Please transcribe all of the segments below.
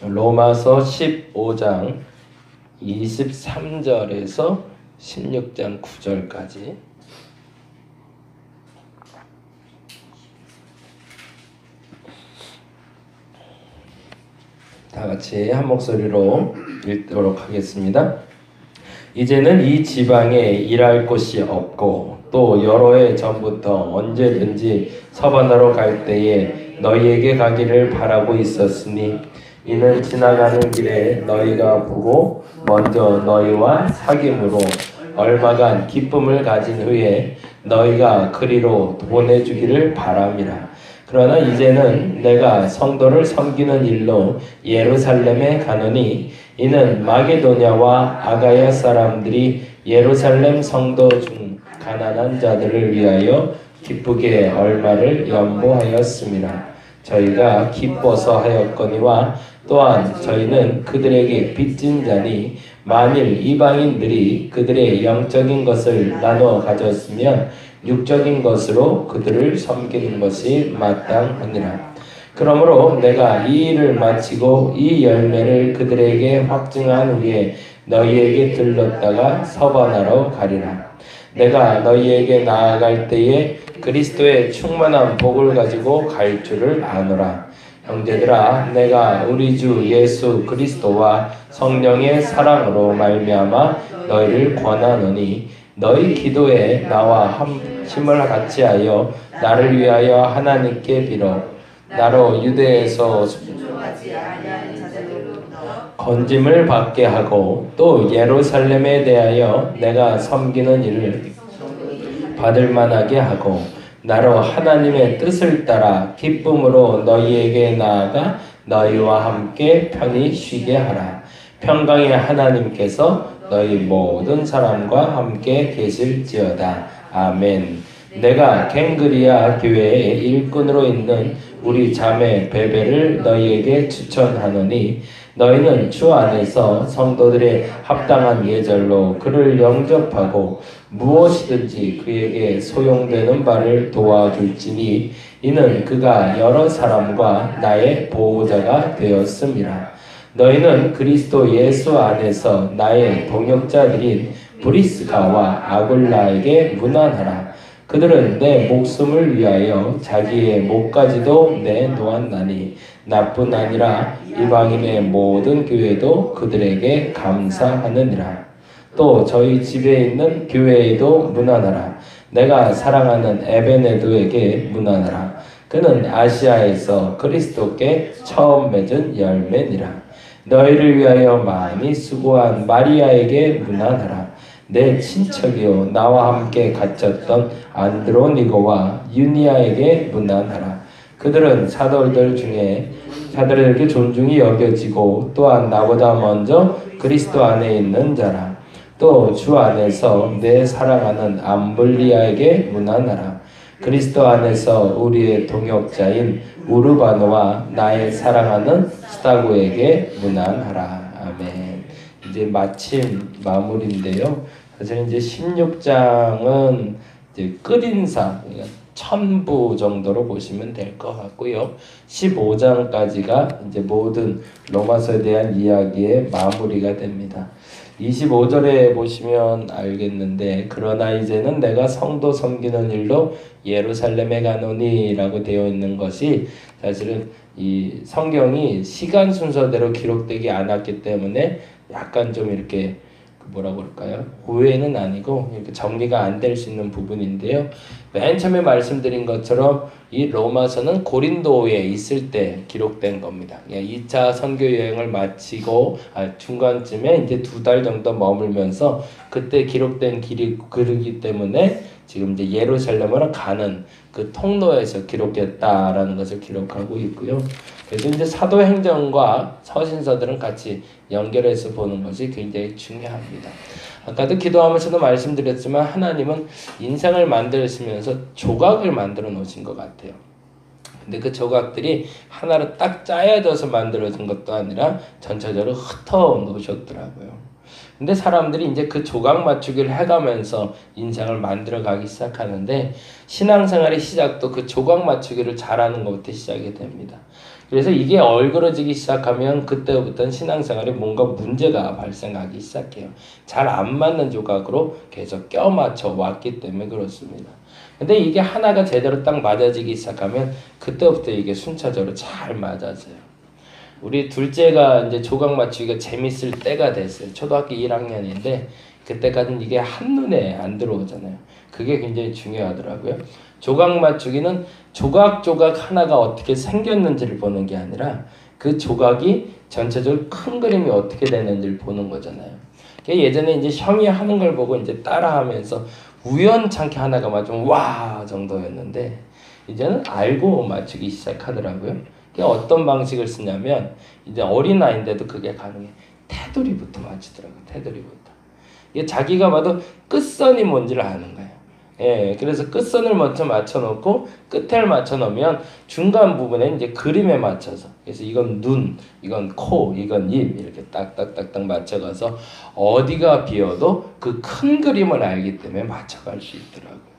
로마서 15장 23절에서 16장 9절까지 다 같이 한 목소리로 읽도록 하겠습니다. 이제는 이 지방에 일할 곳이 없고 또 여러 해 전부터 언제든지 서바나로 갈 때에 너희에게 가기를 바라고 있었으니 이는 지나가는 길에 너희가 보고 먼저 너희와 사귐으로 얼마간 기쁨을 가진 후에 너희가 그리로 보내주기를 바람이라. 그러나 이제는 내가 성도를 섬기는 일로 예루살렘에 가노니 이는 마게도냐와 아가야 사람들이 예루살렘 성도 중 가난한 자들을 위하여 기쁘게 얼마를 연보하였습니다. 저희가 기뻐서 하였거니와 또한 저희는 그들에게 빚진 자니 만일 이방인들이 그들의 영적인 것을 나눠 가졌으면 육적인 것으로 그들을 섬기는 것이 마땅하니라. 그러므로 내가 이 일을 마치고 이 열매를 그들에게 확증한 후에 너희에게 들렀다가 서바나로 가리라. 내가 너희에게 나아갈 때에 그리스도의 충만한 복을 가지고 갈 줄을 아노라. 형제들아, 내가 우리 주 예수 그리스도와 성령의 사랑으로 말미암아 너희를 권하노니 너희 기도에 나와 힘을 같이하여 나를 위하여 하나님께 빌어 나로 유대에서 건짐을 받게 하고 또 예루살렘에 대하여 내가 섬기는 일을 받을 만하게 하고 나로 하나님의 뜻을 따라 기쁨으로 너희에게 나아가 너희와 함께 편히 쉬게 하라. 평강의 하나님께서 너희 모든 사람과 함께 계실지어다. 아멘. 내가 갱그리아 교회의 일꾼으로 있는 우리 자매 베베를 너희에게 추천하노니 너희는 주 안에서 성도들의 합당한 예절로 그를 영접하고 무엇이든지 그에게 소용되는 바를 도와줄지니 이는 그가 여러 사람과 나의 보호자가 되었음이라. 너희는 그리스도 예수 안에서 나의 동역자들인 브리스가와 아굴라에게 문안하라. 그들은 내 목숨을 위하여 자기의 목까지도 내놓았나니 나뿐 아니라 이방인의 모든 교회도 그들에게 감사하느니라. 또 저희 집에 있는 교회에도 문안하라. 내가 사랑하는 에베네도에게 문안하라. 그는 아시아에서 그리스도께 처음 맺은 열매니라. 너희를 위하여 많이 수고한 마리아에게 문안하라. 내 친척이요 나와 함께 갇혔던 안드로니고와 유니아에게 문안하라. 그들은 사도들 중에 사도들에게 존중이 여겨지고 또한 나보다 먼저 그리스도 안에 있는 자라. 또 주 안에서 내 사랑하는 암블리아에게 문안하라. 그리스도 안에서 우리의 동역자인 우르바노와 나의 사랑하는 스타고에게 문안하라. 아멘. 이제 마침 마무리인데요. 사실 이제 16장은 이제 끝인사, 첨부 정도로 보시면 될 것 같고요. 15장까지가 이제 모든 로마서에 대한 이야기의 마무리가 됩니다. 25절에 보시면 알겠는데 그러나 이제는 내가 성도 섬기는 일로 예루살렘에 가노니 라고 되어 있는 것이 사실은 이 성경이 시간 순서대로 기록되지 않았기 때문에 약간 좀 이렇게 뭐라고 할까요? 오해는 아니고 이렇게 정리가 안 될 수 있는 부분인데요. 맨 처음에 말씀드린 것처럼 이 로마서는 고린도에 있을 때 기록된 겁니다. 2차 선교 여행을 마치고 중간쯤에 이제 2달 정도 머물면서 그때 기록된 글이기 때문에 지금 이제 예루살렘으로 가는 그 통로에서 기록했다라는 것을 기록하고 있고요. 그래서 이제 사도행전과 서신서들은 같이 연결해서 보는 것이 굉장히 중요합니다. 아까도 기도하면서도 말씀드렸지만 하나님은 인생을 만드시면서 조각을 만들어 놓으신 것 같아요. 근데 그 조각들이 하나로 딱 짜여져서 만들어진 것도 아니라 전체적으로 흩어 놓으셨더라고요. 근데 사람들이 이제 그 조각 맞추기를 해가면서 인생을 만들어가기 시작하는데 신앙생활의 시작도 그 조각 맞추기를 잘하는 것부터 시작이 됩니다. 그래서 이게 얼그러지기 시작하면 그때부터는 신앙생활에 뭔가 문제가 발생하기 시작해요. 잘 안 맞는 조각으로 계속 껴맞춰 왔기 때문에 그렇습니다. 근데 이게 하나가 제대로 딱 맞아지기 시작하면 그때부터 이게 순차적으로 잘 맞아져요. 우리 둘째가 이제 조각 맞추기가 재밌을 때가 됐어요. 초등학교 1학년인데 그때까지는 이게 한눈에 안 들어오잖아요. 그게 굉장히 중요하더라고요. 조각 맞추기는 조각조각 하나가 어떻게 생겼는지를 보는 게 아니라 그 조각이 전체적으로 큰 그림이 어떻게 되는지를 보는 거잖아요. 예전에 이제 형이 하는 걸 보고 이제 따라하면서 우연찮게 하나가 맞으면 와 정도였는데 이제는 알고 맞추기 시작하더라고요. 어떤 방식을 쓰냐면 이제 어린아이인데도 그게 가능해. 테두리부터 맞추더라고요. 테두리부터. 이게 자기가 봐도 끝선이 뭔지를 아는 거예요. 예, 그래서 끝선을 먼저 맞춰놓고 끝을 맞춰놓으면 중간 부분에 이제 그림에 맞춰서 그래서 이건 눈, 이건 코, 이건 입 이렇게 딱딱딱딱 맞춰가서 어디가 비어도 그 큰 그림을 알기 때문에 맞춰갈 수 있더라고요.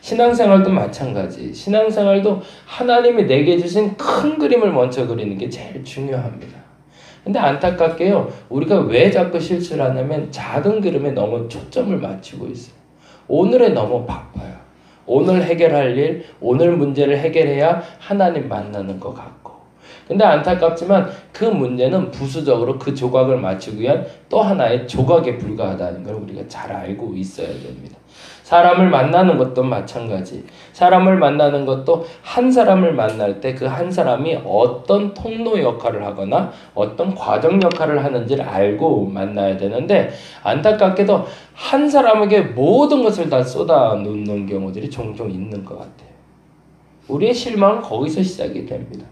신앙생활도 마찬가지. 신앙생활도 하나님이 내게 주신 큰 그림을 먼저 그리는 게 제일 중요합니다. 근데 안타깝게요. 우리가 왜 자꾸 실수를 하냐면 작은 그림에 너무 초점을 맞추고 있어요. 오늘에 너무 바빠요. 오늘 해결할 일, 오늘 문제를 해결해야 하나님 만나는 것 같고. 근데 안타깝지만 그 문제는 부수적으로 그 조각을 맞추기 위한 또 하나의 조각에 불과하다는 걸 우리가 잘 알고 있어야 됩니다. 사람을 만나는 것도 마찬가지. 사람을 만나는 것도 한 사람을 만날 때 그 한 사람이 어떤 통로 역할을 하거나 어떤 과정 역할을 하는지를 알고 만나야 되는데 안타깝게도 한 사람에게 모든 것을 다 쏟아 놓는 경우들이 종종 있는 것 같아요. 우리의 실망은 거기서 시작이 됩니다.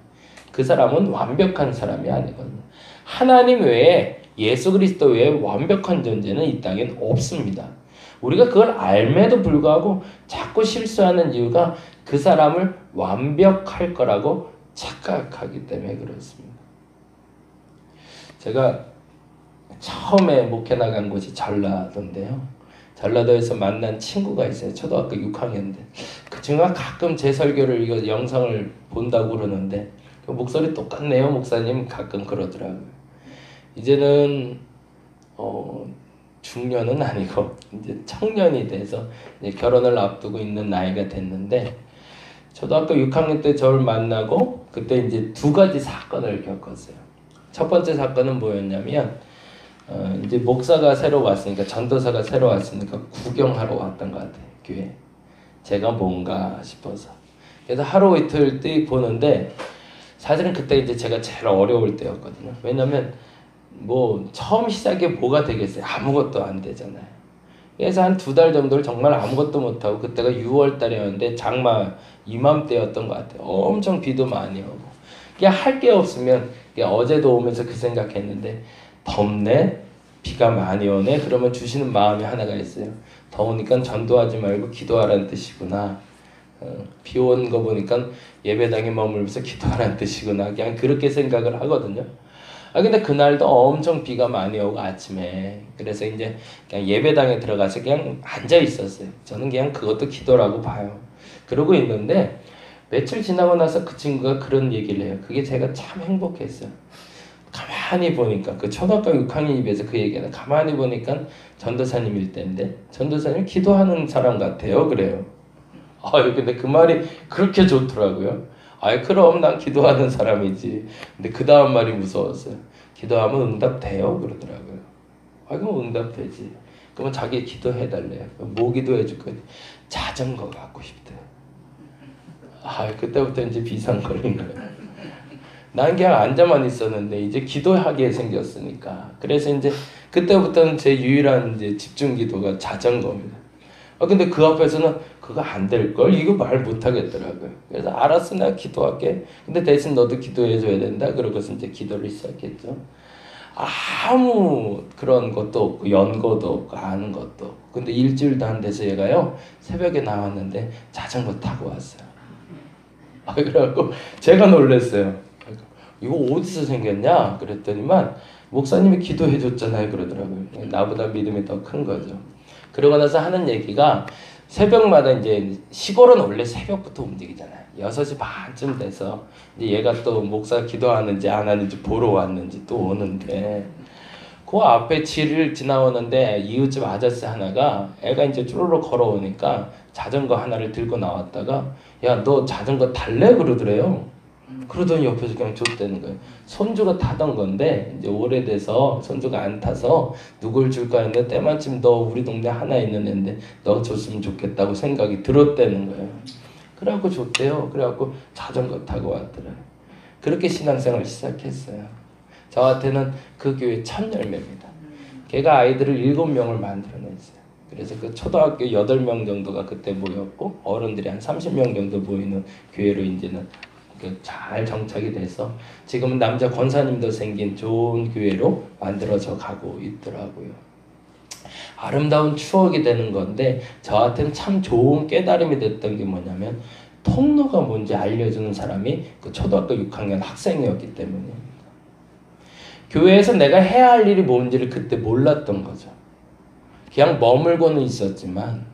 그 사람은 완벽한 사람이 아니거든요. 하나님 외에 예수 그리스도 외에 완벽한 존재는 이 땅엔 없습니다. 우리가 그걸 알매도 불구하고 자꾸 실수하는 이유가 그 사람을 완벽할 거라고 착각하기 때문에 그렇습니다. 제가 처음에 목회 나간 곳이 전라도인데요. 전라도에서 만난 친구가 있어요. 초등학교 6학년 때. 그 친구가 가끔 제 설교를 이거 영상을 본다고 그러는데 목소리 똑같네요. 목사님 가끔 그러더라고요. 이제는 중년은 아니고 이제 청년이 돼서 이제 결혼을 앞두고 있는 나이가 됐는데 초등학교 6학년 때 저를 만나고 그때 이제 두 가지 사건을 겪었어요. 첫 번째 사건은 뭐였냐면 이제 목사가 새로 왔으니까 전도사가 새로 왔으니까 구경하러 왔던 것 같아요. 교회. 제가 뭔가 싶어서. 그래서 하루 이틀 띄 보는데 사실은 그때 이제 제가 제일 어려울 때였거든요. 왜냐면 뭐 처음 시작에 뭐가 되겠어요? 아무것도 안 되잖아요. 그래서 한 2달 정도를 정말 아무것도 못하고 그때가 6월 달이었는데 장마 이맘때였던 것 같아요. 엄청 비도 많이 오고 그냥 할 게 없으면 어제도 오면서 그 생각했는데 덥네? 비가 많이 오네? 그러면 주시는 마음이 하나가 있어요. 더우니까 전도하지 말고 기도하라는 뜻이구나. 비 온 거 보니까 예배당에 머물면서 기도하라는 뜻이구나. 그냥 그렇게 생각을 하거든요. 근데 그날도 엄청 비가 많이 오고 아침에 그래서 이제 그냥 예배당에 들어가서 그냥 앉아 있었어요. 저는 그냥 그것도 기도라고 봐요. 그러고 있는데 며칠 지나고 나서 그 친구가 그런 얘기를 해요. 그게 제가 참 행복했어요. 가만히 보니까 그 초등학교 6학년 입에서 그 얘기는 가만히 보니까 전도사님일 때인데 전도사님 기도하는 사람 같아요. 그래요. 근데 그 말이 그렇게 좋더라고요. 그럼 난 기도하는 사람이지. 근데 그 다음 말이 무서웠어요. 기도하면 응답돼요? 그러더라고요. 그럼 응답되지. 그러면 자기 기도해달래요. 뭐 기도해줄 거지? 자전거 갖고 싶대요. 그때부터 이제 비상걸린 거예요. 난 그냥 앉아만 있었는데 이제 기도하게 생겼으니까. 그래서 이제 그때부터는 제 유일한 이제 집중 기도가 자전거입니다. 근데 그 앞에서는 그거 안 될걸? 이거 말 못하겠더라고요. 그래서 알았어, 내가 기도할게. 근데 대신 너도 기도해줘야 된다. 그러고서 이제 기도를 시작했죠. 아무 그런 것도 없고 연고도 없고 아는 것도 없고. 근데 일주일도 안 돼서 얘가요 새벽에 나왔는데 자전거 타고 왔어요. 그래갖고 제가 놀랐어요. 이거 어디서 생겼냐? 그랬더니만 목사님이 기도해줬잖아요. 그러더라고요. 나보다 믿음이 더 큰 거죠. 그러고 나서 하는 얘기가 새벽마다 이제 시골은 원래 새벽부터 움직이잖아요. 6시 반쯤 돼서 이제 얘가 또 목사 기도하는지 안 하는지 보러 왔는지 또 오는데 그 앞에 길을 지나오는데 이웃집 아저씨 하나가 애가 이제 쭈루룩 걸어오니까 자전거 하나를 들고 나왔다가 야, 너 자전거 달래 그러더래요. 그러더니 옆에서 그냥 줬다는 거예요. 손주가 타던 건데 이제 오래돼서 손주가 안 타서 누굴 줄까 했는데 때마침 너 우리 동네 하나 있는 애인데 너 줬으면 좋겠다고 생각이 들었다는 거예요. 그래갖고 줬대요. 그래갖고 자전거 타고 왔더래요. 그렇게 신앙생활을 시작했어요. 저한테는 그 교회 첫 열매입니다. 걔가 아이들을 7명을 만들어냈어요. 그래서 그 초등학교 8명 정도가 그때 모였고 어른들이 한 30명 정도 모이는 교회로 이제는 잘 정착이 돼서 지금은 남자 권사님도 생긴 좋은 교회로 만들어져 가고 있더라고요. 아름다운 추억이 되는 건데 저한테는 참 좋은 깨달음이 됐던 게 뭐냐면 통로가 뭔지 알려주는 사람이 그 초등학교 6학년 학생이었기 때문입니다. 교회에서 내가 해야 할 일이 뭔지를 그때 몰랐던 거죠. 그냥 머물고는 있었지만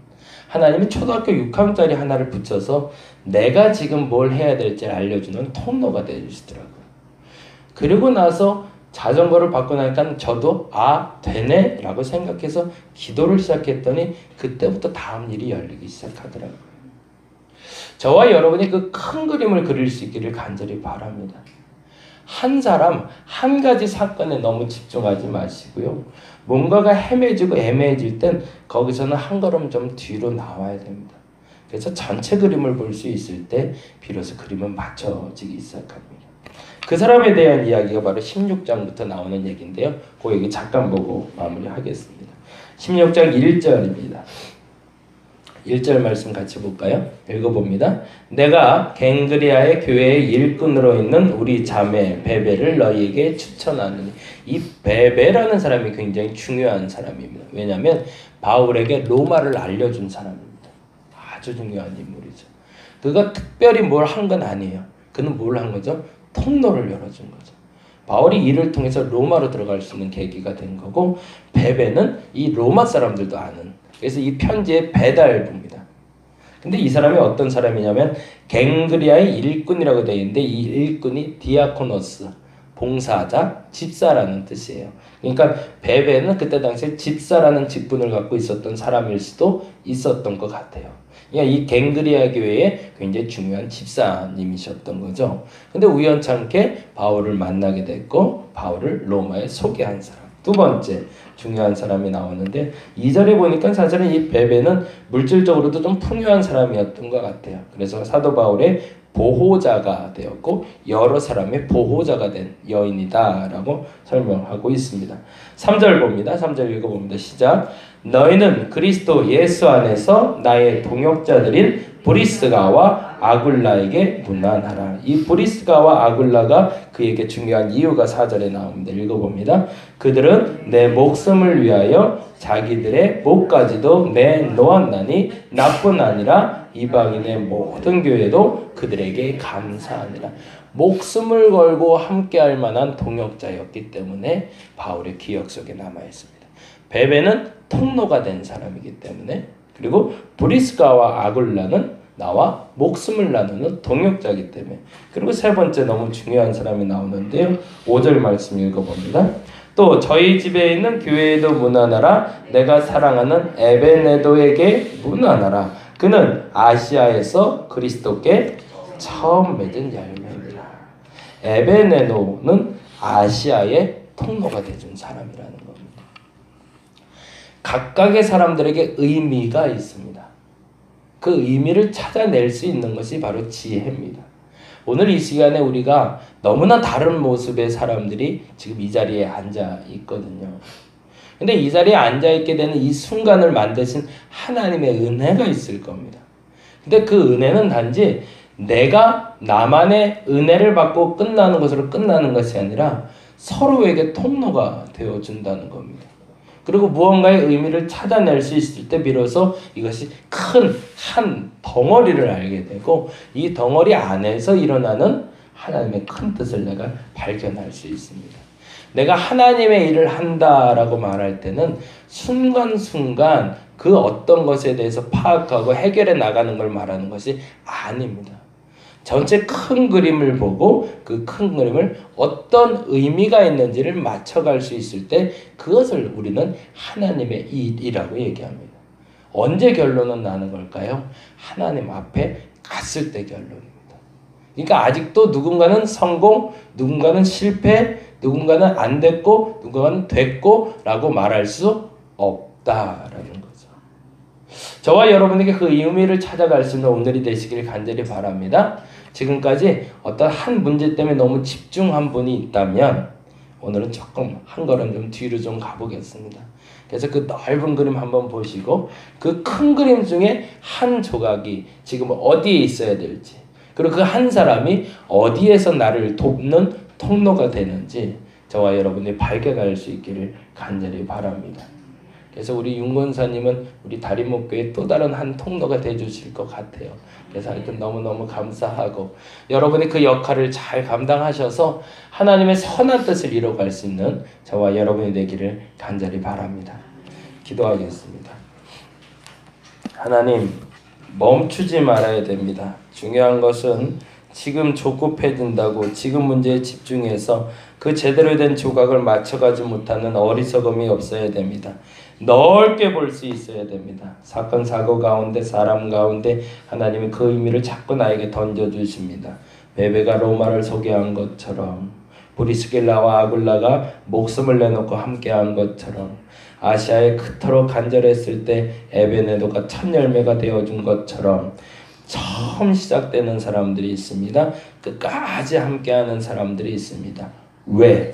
하나님이 초등학교 6학년짜리 하나를 붙여서 내가 지금 뭘 해야 될지를 알려주는 통로가 되시더라고요. 그리고 나서 자전거를 받고 나니까 저도 되네 라고 생각해서 기도를 시작했더니 그때부터 다음 일이 열리기 시작하더라고요. 저와 여러분이 그 큰 그림을 그릴 수 있기를 간절히 바랍니다. 한 사람, 한 가지 사건에 너무 집중하지 마시고요. 뭔가가 헤매지고 애매해질 땐 거기서는 한 걸음 좀 뒤로 나와야 됩니다. 그래서 전체 그림을 볼 수 있을 때 비로소 그림은 맞춰지기 시작합니다. 그 사람에 대한 이야기가 바로 16장부터 나오는 얘기인데요. 그 얘기 잠깐 보고 마무리하겠습니다. 16장 1절입니다. 1절 말씀 같이 볼까요? 읽어봅니다. 내가 갱그리아의 교회의 일꾼으로 있는 우리 자매 베베를 너희에게 추천하느니. 이 베베라는 사람이 굉장히 중요한 사람입니다. 왜냐하면 바울에게 로마를 알려준 사람입니다. 아주 중요한 인물이죠. 그가 특별히 뭘 한 건 아니에요. 그는 뭘 한 거죠? 통로를 열어준 거죠. 바울이 이를 통해서 로마로 들어갈 수 있는 계기가 된 거고 베베는 이 로마 사람들도 아는 그래서 이 편지의 배달부입니다. 근데 이 사람이 어떤 사람이냐면 갱그리아의 일꾼이라고 되어 있는데 이 일꾼이 디아코노스, 봉사자, 집사라는 뜻이에요. 그러니까 베베는 그때 당시에 집사라는 직분을 갖고 있었던 사람일 수도 있었던 것 같아요. 그러니까 이 갱그리아 교회에 굉장히 중요한 집사님이셨던 거죠. 근데 우연찮게 바울을 만나게 됐고 바울을 로마에 소개한 사람. 두 번째 중요한 사람이 나오는데 2절에 보니까 사실은 이 베베는 물질적으로도 좀 풍요한 사람이었던 것 같아요. 그래서 사도 바울의 보호자가 되었고 여러 사람의 보호자가 된 여인이다라고 설명하고 있습니다. 3절 봅니다. 3절 읽어봅니다. 시작. 너희는 그리스도 예수 안에서 나의 동역자들인 브리스가와 아굴라에게 문안하라. 이 브리스가와 아굴라가 그에게 중요한 이유가 4절에 나옵니다. 읽어봅니다. 그들은 내 목숨을 위하여 자기들의 목까지도 내놓았나니 나뿐 아니라 이방인의 모든 교회도 그들에게 감사하니라. 목숨을 걸고 함께할 만한 동역자였기 때문에 바울의 기억 속에 남아있습니다. 베베는 통로가 된 사람이기 때문에 그리고 브리스가와 아굴라는 나와 목숨을 나누는 동역자이기 때문에 그리고 세 번째 너무 중요한 사람이 나오는데요. 5절 말씀 읽어봅니다. 또 저희 집에 있는 교회에도 문안하라. 내가 사랑하는 에베네도에게 문안하라. 그는 아시아에서 그리스도께 처음 맺은 열매입니다. 에베네도는 아시아의 통로가 되준 사람이라는 겁니다. 각각의 사람들에게 의미가 있습니다. 그 의미를 찾아낼 수 있는 것이 바로 지혜입니다. 오늘 이 시간에 우리가 너무나 다른 모습의 사람들이 지금 이 자리에 앉아 있거든요. 근데 이 자리에 앉아 있게 되는 이 순간을 만드신 하나님의 은혜가 있을 겁니다. 근데 그 은혜는 단지 내가 나만의 은혜를 받고 끝나는 것으로 끝나는 것이 아니라 서로에게 통로가 되어준다는 겁니다. 그리고 무언가의 의미를 찾아낼 수 있을 때 비로소 이것이 큰 한 덩어리를 알게 되고 이 덩어리 안에서 일어나는 하나님의 큰 뜻을 내가 발견할 수 있습니다. 내가 하나님의 일을 한다라고 말할 때는 순간순간 그 어떤 것에 대해서 파악하고 해결해 나가는 걸 말하는 것이 아닙니다. 전체 큰 그림을 보고 그 큰 그림을 어떤 의미가 있는지를 맞춰갈 수 있을 때 그것을 우리는 하나님의 일이라고 얘기합니다. 언제 결론은 나는 걸까요? 하나님 앞에 갔을 때 결론입니다. 그러니까 아직도 누군가는 성공, 누군가는 실패, 누군가는 안 됐고, 누군가는 됐고 라고 말할 수 없다라는 거죠. 저와 여러분에게 그 의미를 찾아갈 수 있는 오늘이 되시길 간절히 바랍니다. 지금까지 어떤 한 문제 때문에 너무 집중한 분이 있다면 오늘은 조금 한 걸음 좀 뒤로 좀 가보겠습니다. 그래서 그 넓은 그림 한번 보시고 그 큰 그림 중에 한 조각이 지금 어디에 있어야 될지, 그리고 그 한 사람이 어디에서 나를 돕는 통로가 되는지 저와 여러분이 발견할 수 있기를 간절히 바랍니다. 그래서 우리 윤권사님은 우리 다림목교의 또 다른 한 통로가 되주실 것 같아요. 그래서 하여튼 너무너무 감사하고 여러분이 그 역할을 잘 감당하셔서 하나님의 선한 뜻을 이뤄갈 수 있는 저와 여러분이 되기를 간절히 바랍니다. 기도하겠습니다. 하나님, 멈추지 말아야 됩니다. 중요한 것은 지금 조급해진다고 지금 문제에 집중해서 그 제대로 된 조각을 맞춰가지 못하는 어리석음이 없어야 됩니다. 넓게 볼 수 있어야 됩니다. 사건 사고 가운데 사람 가운데 하나님이 그 의미를 자꾸 나에게 던져주십니다. 베베가 로마를 소개한 것처럼, 브리스길라와 아굴라가 목숨을 내놓고 함께한 것처럼, 아시아에 그토록 간절했을 때 에베네도가 첫 열매가 되어준 것처럼 처음 시작되는 사람들이 있습니다. 끝까지 함께하는 사람들이 있습니다. 왜?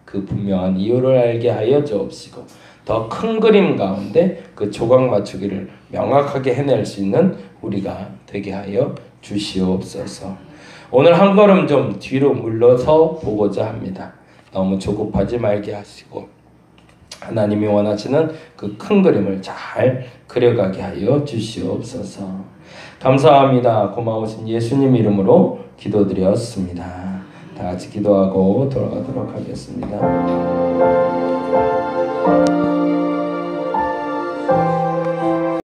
그 분명한 이유를 알게 하여 주옵시고 더 큰 그림 가운데 그 조각 맞추기를 명확하게 해낼 수 있는 우리가 되게 하여 주시옵소서. 오늘 한 걸음 좀 뒤로 물러서 보고자 합니다. 너무 조급하지 말게 하시고 하나님이 원하시는 그 큰 그림을 잘 그려가게 하여 주시옵소서. 감사합니다. 고마우신 예수님 이름으로 기도드렸습니다. 다 같이 기도하고 돌아가도록 하겠습니다.